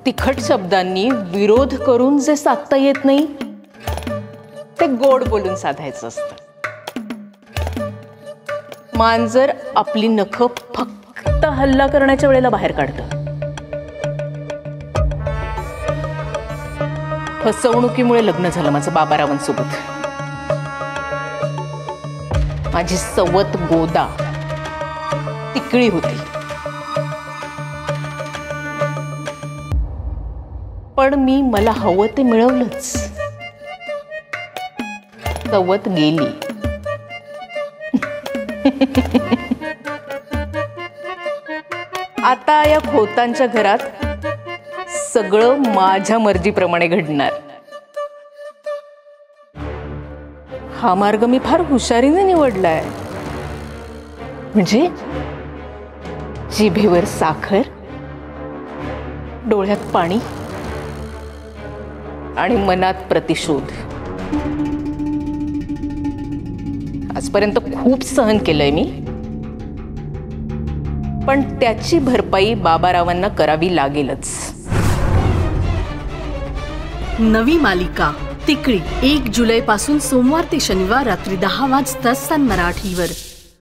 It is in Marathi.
तिखट शब्दांनी विरोध करून जे साधता येत नाही ते गोड बोलून साधायचं असतं। मांजर आपली नख फक्त हल्ला करण्याच्या वेळेला बाहेर काढतं। फसवणुकीमुळे लग्न झालं माझं बाबारावांसोबत। माझी सवत गोदा तिकळी होती, पण मी मला हवं ते मिळवलंच। सवत गेली। आता या खोतांच्या घरात सगळं माझ्या मर्जीप्रमाणे घडणार। हा मार्ग मी फार हुशारीने निवडलाय। म्हणजे जिभेवर साखर, डोळ्यात पाणी आणि मनात प्रतिशोध। आजपर्यंत खूप सहन केलंय मी, पण त्याची भरपाई बाबारावांना करावी लागेलच। नवी मालिका तिकळी 1 जुलैपासून सोमवार ते शनिवार रात्री 10 वाजता सन मराठीवर।